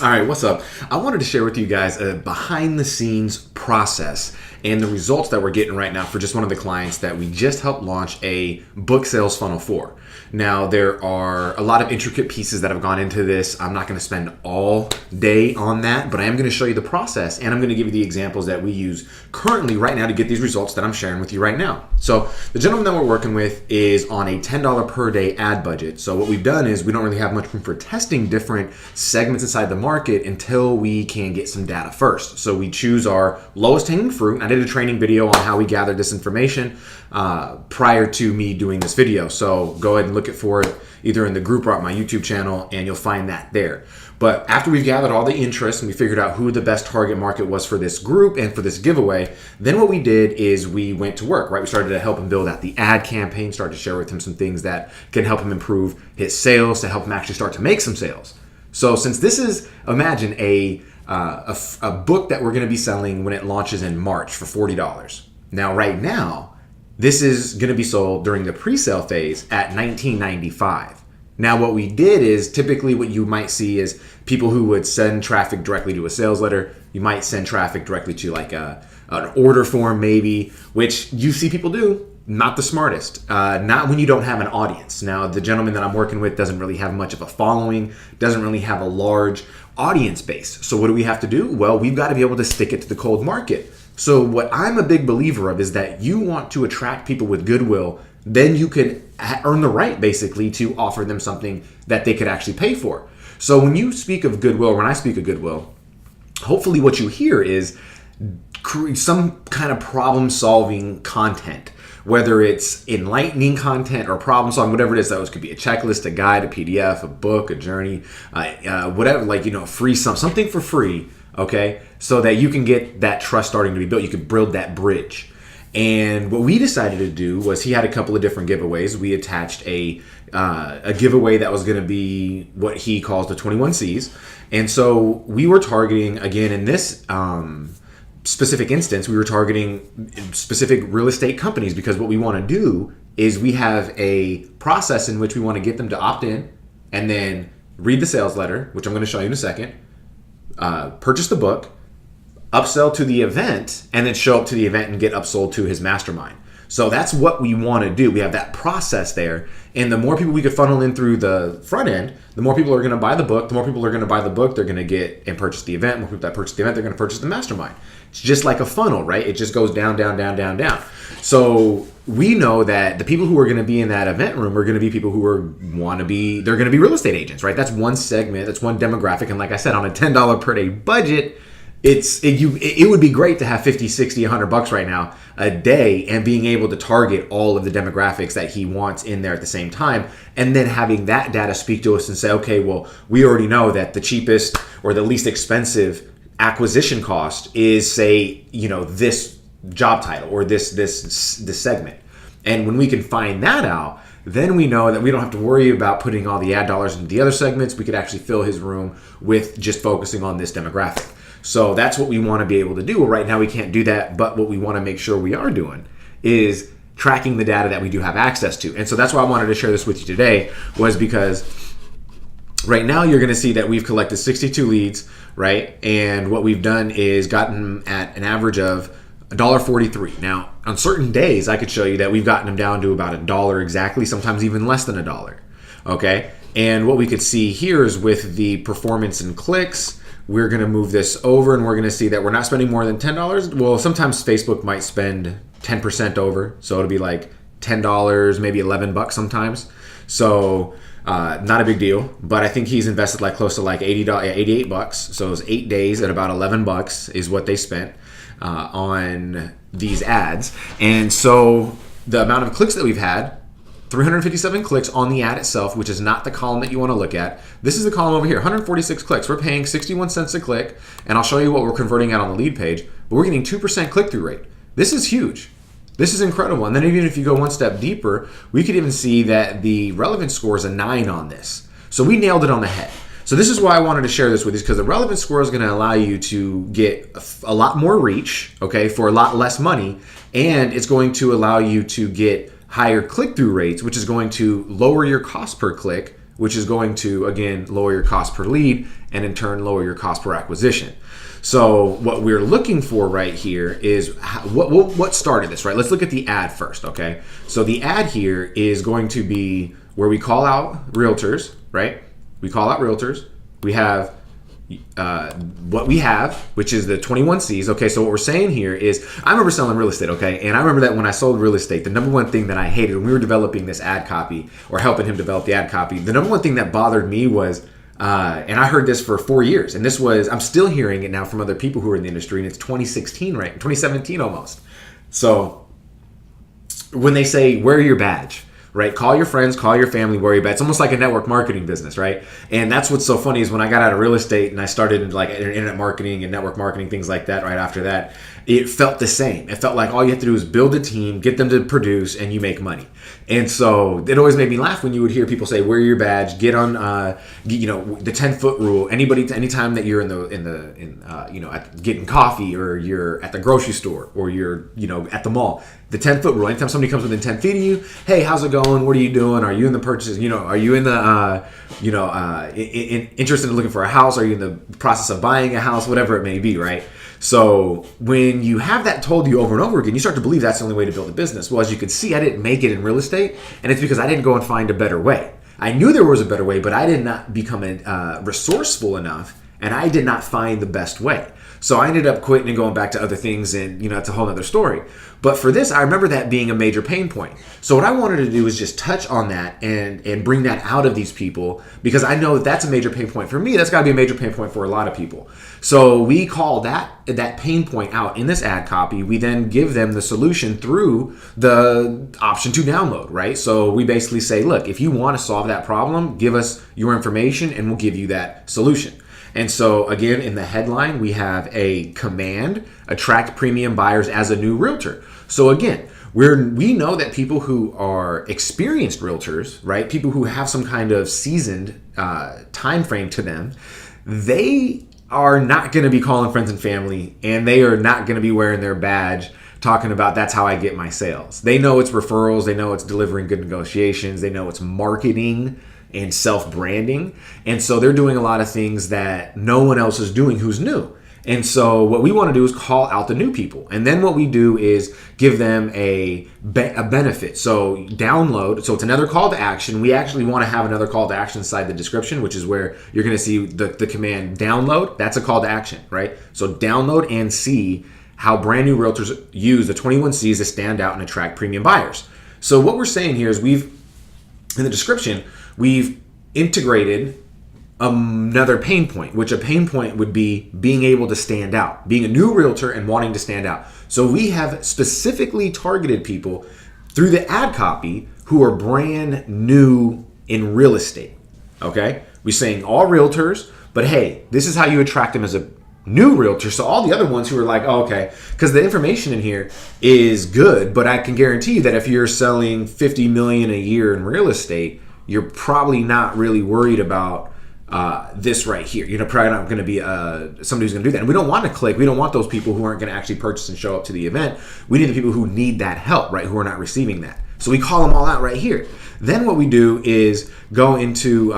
All right, what's up? I wanted to share with you guys a behind the scenes process and the results that we're getting right now for just one of the clients that we just helped launch a book sales funnel for. Now, there are a lot of intricate pieces that have gone into this. I'm not going to spend all day on that, but I am going to show you the process and I'm going to give you the examples that we use currently right now to get these results that I'm sharing with you right now. So the gentleman that we're working with is on a $10 per day ad budget. So what we've done is we don't really have much room for testing different segments inside the market until we can get some data first. So we choose our lowest hanging fruit. I did a training video on how we gathered this information prior to me doing this video. So go ahead and look for it either in the group or on my YouTube channel, and you'll find that there. But after we've gathered all the interest and we figured out who the best target market was for this group and for this giveaway, then what we did is we went to work, right? We started to help him build out the ad campaign, started to share with him some things that can help him improve his sales, to help him actually start to make some sales. So since this is, imagine a book that we're going to be selling when it launches in March for $40. Now, right now, this is going to be sold during the pre-sale phase at $19.95. Now, what we did is typically what you might see is people who would send traffic directly to a sales letter. You might send traffic directly to like an order form maybe, which you see people do. Not the smartest. Not when you don't have an audience. Now, the gentleman that I'm working with doesn't really have much of a following, doesn't really have a large audience base. So what do we have to do? Well, we've got to be able to stick it to the cold market. So what I'm a big believer of is that you want to attract people with goodwill, then you could earn the right basically to offer them something that they could actually pay for. So when you speak of goodwill, or when I speak of goodwill, hopefully what you hear is some kind of problem solving content, whether it's enlightening content or problem solving, whatever it is. That could be a checklist, a guide, a PDF, a book, a journey, whatever, free something for free. Okay, so that you can get that trust starting to be built. You can build that bridge. And what we decided to do was he had a couple of different giveaways. We attached a giveaway that was going to be what he calls the 21 C's. And so we were targeting, again, in this specific instance, we were targeting specific real estate companies, because what we want to do is we have a process in which we want to get them to opt in and then read the sales letter, which I'm going to show you in a second, purchase the book, upsell to the event, and then show up to the event and get upsold to his mastermind. So that's what we want to do. We have that process there. And the more people we could funnel in through the front end, the more people are going to buy the book. The more people are going to buy the book, they're going to get and purchase the event. The more people that purchase the event, they're going to purchase the mastermind. It's just like a funnel, right? It just goes down, down, down, down, down. So we know that the people who are going to be in that event room are going to be people who they're going to be real estate agents, right? That's one segment, that's one demographic. And like I said, on a $10 per day budget, it would be great to have 50, 60, $100 right now a day and being able to target all of the demographics that he wants in there at the same time, and then having that data speak to us and say, okay, well, we already know that the cheapest or the least expensive acquisition cost is, say, this job title or this segment. And when we can find that out, then we know that we don't have to worry about putting all the ad dollars into the other segments. We could actually fill his room with just focusing on this demographic. So that's what we want to be able to do. Well, right now we can't do that, but what we want to make sure we are doing is tracking the data that we do have access to. And so that's why I wanted to share this with you today, was because right now you're going to see that we've collected 62 leads, right? And what we've done is gotten at an average of $1.43. Now, on certain days, I could show you that we've gotten them down to about $1 exactly, sometimes even less than $1. Okay? And what we could see here is with the performance and clicks, we're going to move this over and we're going to see that we're not spending more than $10. Well, sometimes Facebook might spend 10% over. So it'll be like $10, maybe $11 sometimes. So not a big deal, but I think he's invested like close to like $88. So it was 8 days at about $11 is what they spent on these ads. And so the amount of clicks that we've had, 357 clicks on the ad itself, which is not the column that you want to look at. This is the column over here, 146 clicks. We're paying 61 cents a click, and I'll show you what we're converting at on the lead page, but we're getting 2% click-through rate. This is huge. This is incredible. And then even if you go one step deeper, we could even see that the relevance score is a 9 on this. So we nailed it on the head. So this is why I wanted to share this with you, because the relevance score is going to allow you to get a lot more reach, okay, for a lot less money, and it's going to allow you to get higher click-through rates, which is going to lower your cost per click, which is going to, again, lower your cost per lead and in turn lower your cost per acquisition. So what we're looking for right here is what started this, right? Let's look at the ad first, okay? So the ad here is going to be where we call out realtors, right? We call out realtors. We have what we have, which is the 21 C's. Okay, so what we're saying here is, I remember selling real estate, okay? And I remember that when I sold real estate, the number one thing that I hated when we were developing this ad copy or helping him develop the ad copy, the number one thing that bothered me was, and I heard this for 4 years, and this was, I'm still hearing it now from other people who are in the industry, and it's 2016, right? 2017 almost. So when they say, wear your badge, right? Call your friends, call your family, wear your badge. It's almost like a network marketing business, right? And that's what's so funny is when I got out of real estate and I started in like internet marketing and network marketing, things like that, right after that, it felt the same. It felt like all you have to do is build a team, get them to produce, and you make money. And so it always made me laugh when you would hear people say, wear your badge, get on, the 10-foot rule. Anytime that you're at getting coffee, or you're at the grocery store, or you're, at the mall, the 10-foot rule. Anytime somebody comes within 10 feet of you, hey, how's it going? What are you doing? Are you in the purchase? Are you in the, interested in looking for a house? Are you in the process of buying a house? Whatever it may be, right? So when you have that told you over and over again, you start to believe that's the only way to build a business. Well, as you can see, I didn't make it in real estate, and it's because I didn't go and find a better way. I knew there was a better way, but I did not become resourceful enough, and I did not find the best way. So I ended up quitting and going back to other things, and it's a whole other story. But for this, I remember that being a major pain point. So what I wanted to do is just touch on that and bring that out of these people, because I know that that's a major pain point for me. That's got to be a major pain point for a lot of people. So we call that pain point out in this ad copy. We then give them the solution through the option to download, right? So we basically say, look, if you want to solve that problem, give us your information and we'll give you that solution. And so again, in the headline, we have a command, attract premium buyers as a new realtor. So again, we know that people who are experienced realtors, right? People who have some kind of seasoned time frame to them, they are not going to be calling friends and family, and they are not going to be wearing their badge talking about that's how I get my sales. They know it's referrals. They know it's delivering good negotiations. They know it's marketing and self-branding. And so they're doing a lot of things that no one else is doing who's new. And so what we want to do is call out the new people. And then what we do is give them a benefit. So download. So it's another call to action. We actually want to have another call to action inside the description, which is where you're going to see the command download. That's a call to action, right? So download and see how brand new realtors use the 21 C's to stand out and attract premium buyers. So what we're saying here is in the description, we've integrated another pain point, which a pain point would be being able to stand out, being a new realtor and wanting to stand out. So we have specifically targeted people through the ad copy who are brand new in real estate. Okay? We're saying all realtors, but hey, this is how you attract them as a new realtor. So all the other ones who are like, oh, okay, because the information in here is good, but I can guarantee you that if you're selling $50 million a year in real estate, you're probably not really worried about this right here. You're probably not going to be somebody who's going to do that. And we don't want to click. We don't want those people who aren't going to actually purchase and show up to the event. We need the people who need that help, right? Who are not receiving that. So we call them all out right here. Then what we do is go into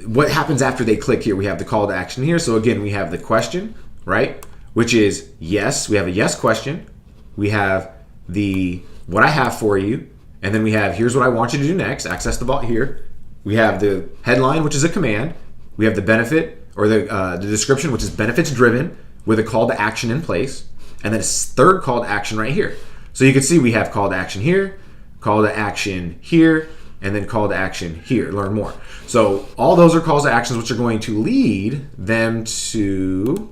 what happens after they click here. We have the call to action here. So again, we have the question, right? Which is yes. We have a yes question. We have the what I have for you. And then we have here's what I want you to do next. Access the bot here. We have the headline, which is a command. We have the benefit or the description, which is benefits driven with a call to action in place. And then a third call to action right here. So you can see we have call to action here, call to action here, and then call to action here. Learn more. So all those are calls to actions which are going to lead them to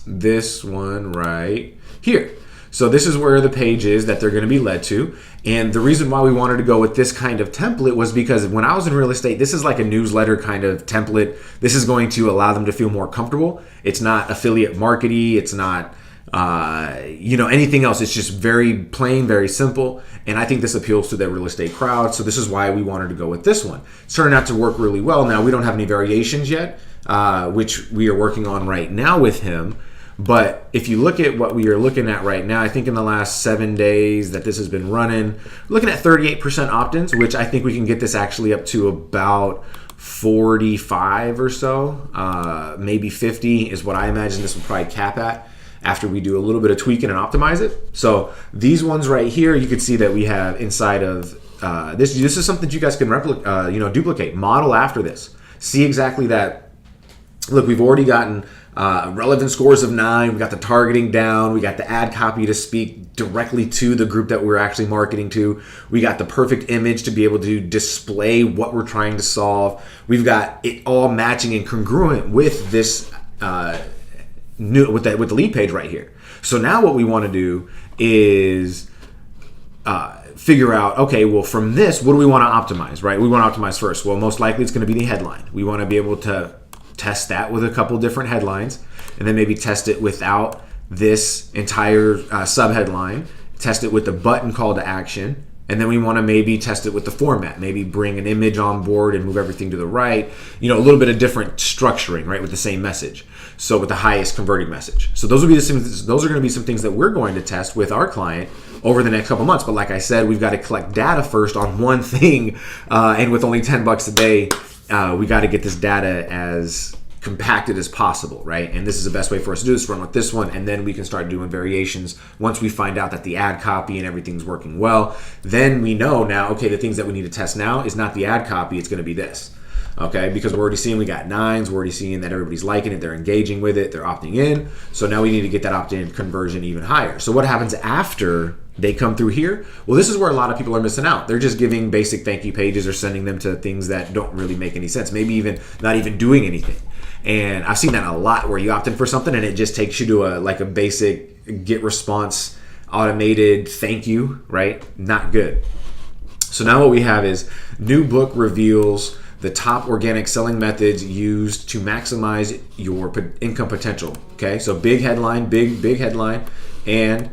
this one right here. So this is where the page is that they're going to be led to. And the reason why we wanted to go with this kind of template was because when I was in real estate, this is like a newsletter kind of template. This is going to allow them to feel more comfortable. It's not affiliate marketing. It's not anything else. It's just very plain, very simple. And I think this appeals to the real estate crowd. So this is why we wanted to go with this one. It's turned out to work really well. Now we don't have any variations yet, which we are working on right now with him. But if you look at what we are looking at right now, I think in the last 7 days that this has been running, looking at 38% opt-ins, which I think we can get this actually up to about 45 or so, maybe 50 is what I imagine this will probably cap at after we do a little bit of tweaking and optimize it. So these ones right here, you can see that we have inside of this is something that you guys can duplicate, model after this. See exactly that. Look, we've already gotten relevant scores of 9. We got the targeting down. We got the ad copy to speak directly to the group that we're actually marketing to. We got the perfect image to be able to display what we're trying to solve. We've got it all matching and congruent with this with the lead page right here. So now what we want to do is figure out, okay, well, from this, what do we want to optimize, right? We want to optimize first. Well, most likely it's going to be the headline. We want to be able to test that with a couple different headlines, and then maybe test it without this entire subheadline, test it with the button call to action, and then we want to maybe test it with the format, maybe bring an image on board and move everything to the right, a little bit of different structuring, right, with the same message. So with the highest converting message. So those are going to be some things that we're going to test with our client over the next couple months. But like I said, we've got to collect data first on one thing, and with only $10 a day, we got to get this data as compacted as possible, right? And this is the best way for us to do this, run with this one, and then we can start doing variations once we find out that the ad copy and everything's working well. Then we know now, okay, the things that we need to test now is not the ad copy, it's going to be this. Okay, because we're already seeing we got 9s, we're already seeing that everybody's liking it, they're engaging with it, they're opting in. So now we need to get that opt-in conversion even higher. So what happens after they come through here? Well, this is where a lot of people are missing out. They're just giving basic thank you pages or sending them to things that don't really make any sense, maybe even not even doing anything. And I've seen that a lot where you opt in for something and it just takes you to a basic get response automated thank you, right? Not good. So now what we have is new book reveals the top organic selling methods used to maximize your income potential. Okay, so big headline, big headline, and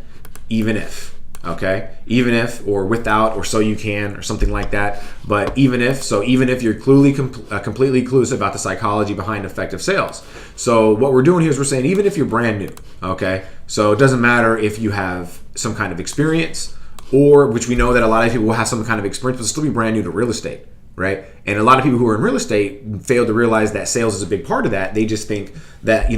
even if. Okay, even if, or without, or so you can, or something like that. But even if you're completely clueless about the psychology behind effective sales. So what we're doing here is we're saying even if you're brand new. Okay, so it doesn't matter if you have some kind of experience, or which we know that a lot of people will have some kind of experience, but still be brand new to real estate. Right? And a lot of people who are in real estate fail to realize that sales is a big part of that. They just think that,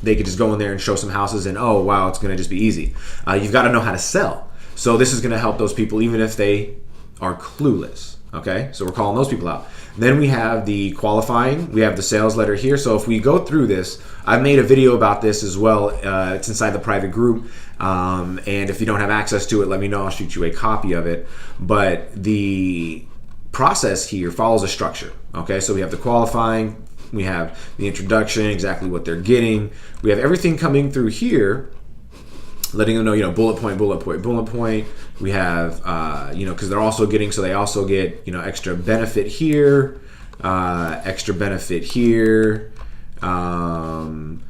they could just go in there and show some houses and, oh, wow, it's going to just be easy. You've got to know how to sell. So this is going to help those people even if they are clueless. Okay? So we're calling those people out. Then we have the qualifying. We have the sales letter here. So if we go through this, I've made a video about this as well. It's inside the private group. And if you don't have access to it, let me know. I'll shoot you a copy of it. But the process here follows a structure. Okay, so we have the qualifying, we have the introduction, exactly what they're getting. We have everything coming through here, letting them know, bullet point. We have, because they're also getting, so they also get, extra benefit here, and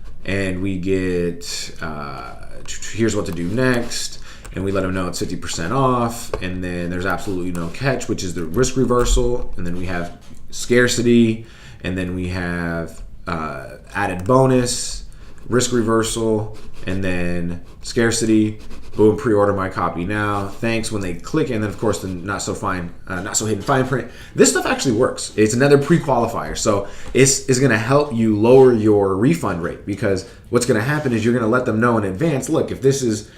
we get, here's what to do next. And we let them know it's 50% off, and then there's absolutely no catch, which is the risk reversal, and then we have scarcity, and then we have added bonus, risk reversal, and then scarcity. Boom, pre-order my copy now. Thanks when they click, and then of course the not so hidden fine print. This stuff actually works. It's another pre-qualifier, so it's going to help you lower your refund rate, because what's going to happen is you're going to let them know in advance. Look, if if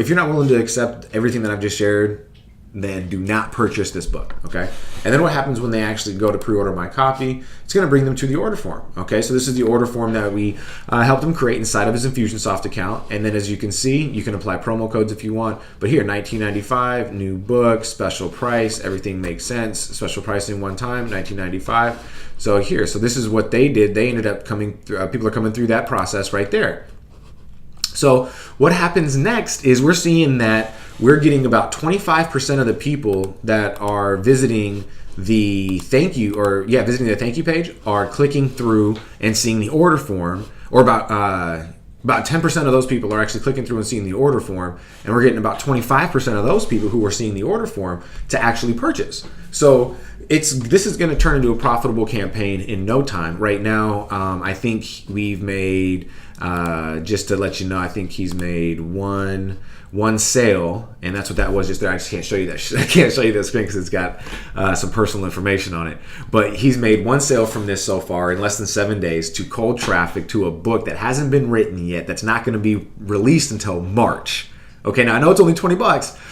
you're not willing to accept everything that I've just shared, then do not purchase this book, okay? And then what happens when they actually go to pre-order my copy? It's going to bring them to the order form, okay? So this is the order form that we helped them create inside of his Infusionsoft account. And then as you can see, you can apply promo codes if you want. But here, $19.95, new book, special price, everything makes sense. Special pricing one time, $19.95. So here, so this is what they did. They ended up coming through, people are coming through that process right there. So what happens next is we're seeing that we're getting about 25% of the people that are visiting the thank you page are clicking through and seeing the order form, or about About 10% of those people are actually clicking through and seeing the order form, and we're getting about 25% of those people who are seeing the order form to actually purchase. So this is going to turn into a profitable campaign in no time. Right now, I think we've made, just to let you know, I think he's made one sale, and that's what that was just there. I just can't show you that. I can't show you the screen because it's got some personal information on it. But he's made one sale from this so far in less than 7 days to cold traffic to a book that hasn't been written yet, that's not going to be released until March. Okay, now I know it's only $20,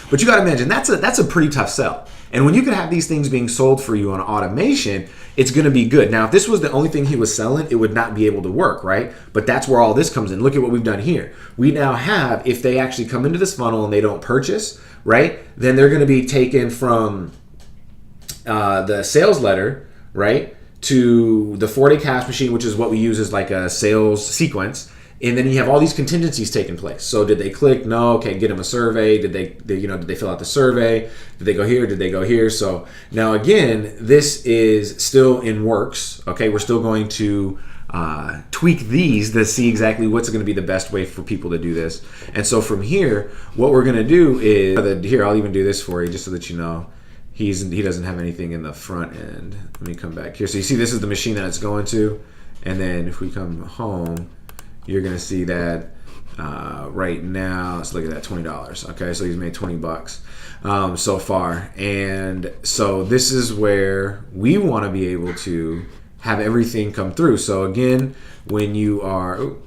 but you got to imagine that's a pretty tough sell. And when you can have these things being sold for you on automation, it's going to be good. Now, if this was the only thing he was selling, it would not be able to work, right? But that's where all this comes in. Look at what we've done here. We now have, if they actually come into this funnel and they don't purchase, right, then they're going to be taken from the sales letter, right, to the 4-day cash machine, which is what we use as like a sales sequence. And then you have all these contingencies taking place. So did they click? No. Okay, get them a survey. Did they fill out the survey? Did they go here? Did they go here? So now again, this is still in works. Okay, we're still going to tweak these to see exactly what's going to be the best way for people to do this. And so from here, what we're going to do is here. I'll even do this for you just so that you know. He doesn't have anything in the front end. Let me come back here. So you see, this is the machine that it's going to, and then if we come home, you're gonna see that right now. Let's look at that, $20. Okay, so he's made $20 so far, and so this is where we want to be able to have everything come through. So again, when you're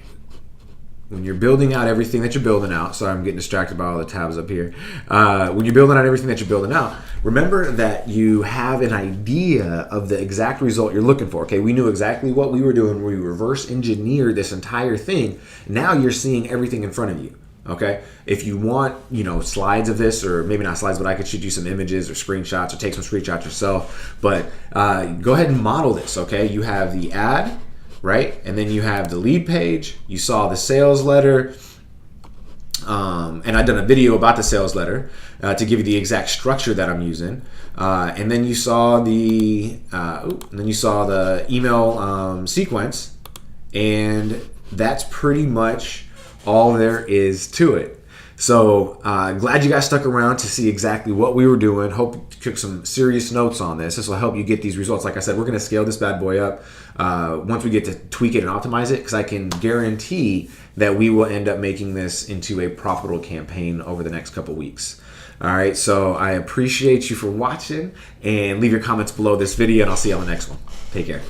building out everything that you're building out, sorry, I'm getting distracted by all the tabs up here. When you're building out everything that you're building out, remember that you have an idea of the exact result you're looking for. Okay, we knew exactly what we were doing. We reverse engineered this entire thing. Now you're seeing everything in front of you. Okay, if you want, slides of this, or maybe not slides, but I could shoot you some images or screenshots, or take some screenshots yourself. But go ahead and model this. Okay, you have the ad, right? And then you have the lead page. You saw the sales letter. And I've done a video about the sales letter to give you the exact structure that I'm using. And then you saw the email sequence, and that's pretty much all there is to it. So glad you guys stuck around to see exactly what we were doing. Hope you took some serious notes on this. This will help you get these results. Like I said, we're going to scale this bad boy up once we get to tweak it and optimize it, because I can guarantee that we will end up making this into a profitable campaign over the next couple weeks. All right, so I appreciate you for watching, and leave your comments below this video, and I'll see you on the next one. Take care.